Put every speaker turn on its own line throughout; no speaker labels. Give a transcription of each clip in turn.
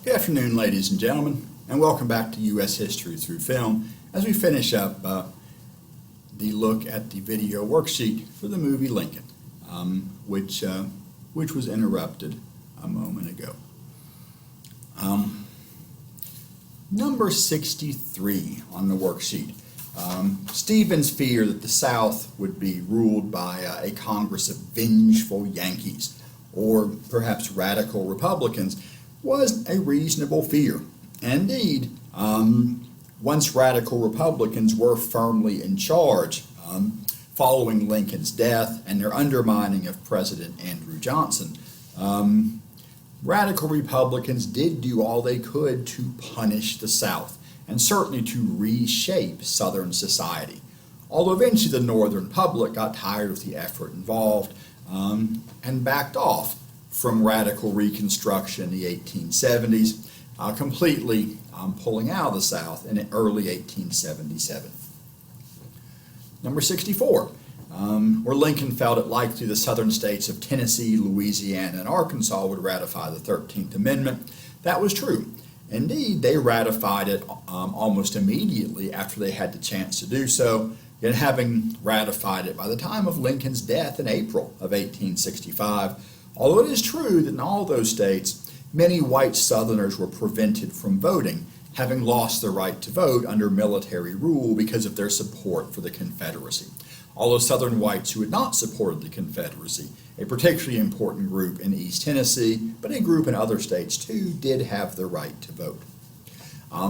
Good afternoon, ladies and gentlemen, and welcome back to U.S. History Through Film as we finish up the look at the video worksheet for the movie Lincoln, which was interrupted a moment ago. Number 63 on the worksheet. Stephen's fear that the South would be ruled by a Congress of vengeful Yankees, or perhaps radical Republicans, was a reasonable fear. And indeed, once radical Republicans were firmly in charge, following Lincoln's death and their undermining of President Andrew Johnson, radical Republicans did do all they could to punish the South and certainly to reshape Southern society. Although eventually the Northern public got tired of the effort involved and backed off from radical Reconstruction in the 1870s, completely pulling out of the South in early 1877. Number 64, where Lincoln felt it likely the southern states of Tennessee, Louisiana, and Arkansas would ratify the 13th Amendment. That was true. Indeed, they ratified it almost immediately after they had the chance to do so, yet having ratified it by the time of Lincoln's death in April of 1865. Although it is true that in all those states, many white Southerners were prevented from voting, having lost their right to vote under military rule because of their support for the Confederacy. Although Southern whites who had not supported the Confederacy, a particularly important group in East Tennessee, but a group in other states too, did have the right to vote.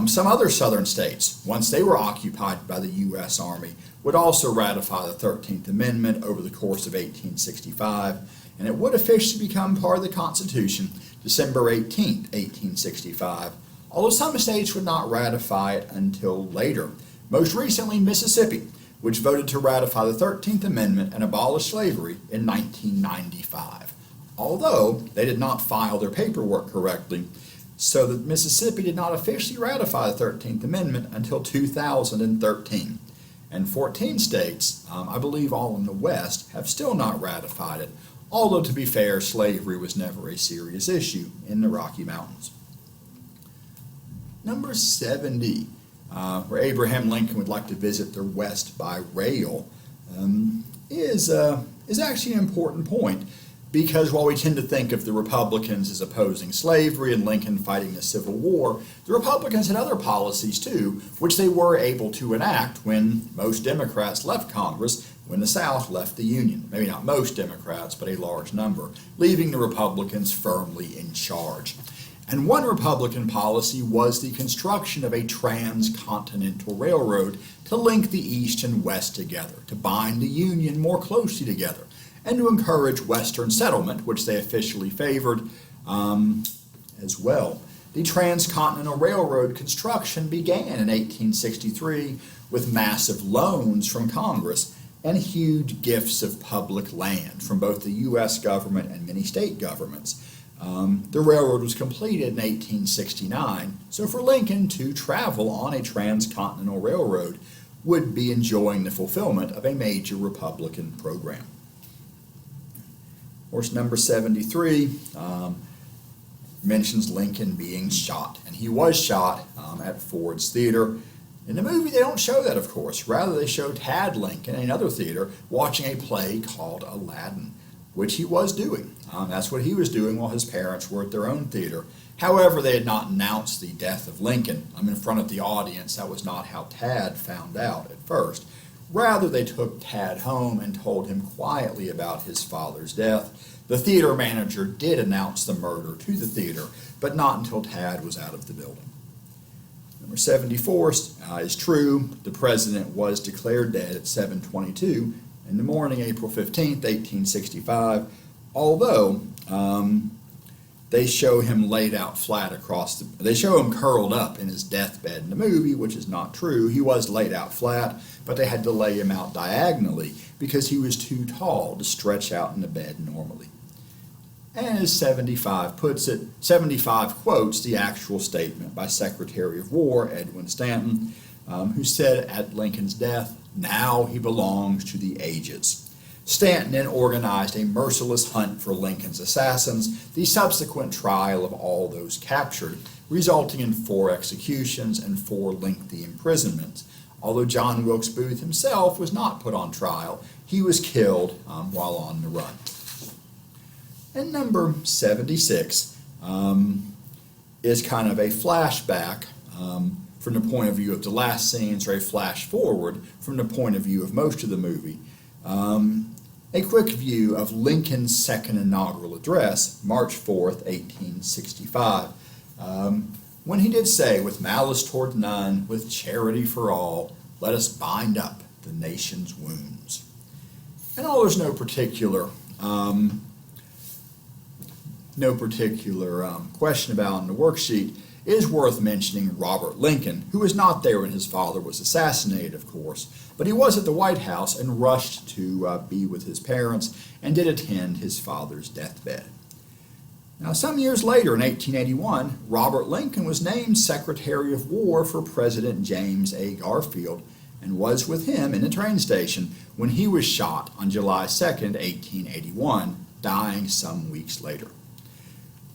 Some other Southern states, once they were occupied by the U.S. Army, would also ratify the 13th Amendment over the course of 1865, and it would officially become part of the Constitution December 18, 1865, although some states would not ratify it until later. Most recently, Mississippi, which voted to ratify the 13th Amendment and abolish slavery in 1995, although they did not file their paperwork correctly, so that Mississippi did not officially ratify the 13th Amendment until 2013. And 14 states, I believe all in the West, have still not ratified it, although to be fair, slavery was never a serious issue in the Rocky Mountains. Number 70, where Abraham Lincoln would like to visit the West by rail, is actually an important point, because while we tend to think of the Republicans as opposing slavery and Lincoln fighting the Civil War, the Republicans had other policies too, which they were able to enact when most Democrats left Congress, when the South left the Union. Maybe not most Democrats, but a large number, leaving the Republicans firmly in charge. And one Republican policy was the construction of a transcontinental railroad to link the East and West together, to bind the Union more closely together, and to encourage Western settlement, which they officially favored as well. The Transcontinental Railroad construction began in 1863 with massive loans from Congress and huge gifts of public land from both the U.S. government and many state governments. The railroad was completed in 1869, so for Lincoln to travel on a transcontinental railroad would be enjoying the fulfillment of a major Republican program. Of course, number 73 mentions Lincoln being shot, and he was shot at Ford's Theater. In the movie, they don't show that, of course. Rather, they show Tad Lincoln in another theater watching a play called Aladdin, which he was doing. That's what he was doing while his parents were at their own theater. However, they had not announced the death of Lincoln in front of the audience. That was not how Tad found out at first. Rather, they took Tad home and told him quietly about his father's death. The theater manager did announce the murder to the theater, but not until Tad was out of the building. Number 74 is true. The president was declared dead at 7:22 in the morning, April 15th, 1865, although they show him laid out flat across they show him curled up in his deathbed in the movie, which is not true. He was laid out flat, but they had to lay him out diagonally because he was too tall to stretch out in the bed normally. And as 75 puts it, 75 quotes the actual statement by Secretary of War Edwin Stanton, who said at Lincoln's death, "Now he belongs to the ages." Stanton then organized a merciless hunt for Lincoln's assassins, the subsequent trial of all those captured, resulting in 4 executions and 4 lengthy imprisonments. Although John Wilkes Booth himself was not put on trial, he was killed while on the run. And number 76 is kind of a flashback from the point of view of the last scenes, or a flash forward from the point of view of most of the movie. A quick view of Lincoln's second inaugural address, March 4th, 1865, when he did say, "With malice toward none, with charity for all, let us bind up the nation's wounds." And although there's no particular question about in the worksheet, it is worth mentioning Robert Lincoln, who was not there when his father was assassinated, of course, but he was at the White House and rushed to be with his parents and did attend his father's deathbed. Now, some years later, in 1881, Robert Lincoln was named Secretary of War for President James A. Garfield, and was with him in a train station when he was shot on July 2nd, 1881, dying some weeks later.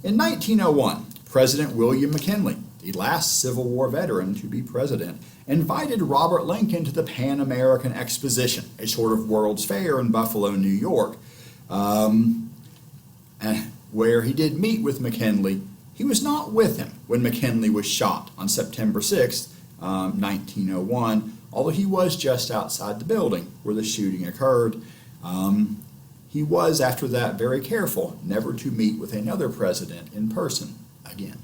In 1901, President William McKinley, the last Civil War veteran to be president, invited Robert Lincoln to the Pan American Exposition, a sort of World's Fair in Buffalo, New York, where he did meet with McKinley. He was not with him when McKinley was shot on September 6th, 1901, although he was just outside the building where the shooting occurred. He was, after that, very careful never to meet with another president in person again.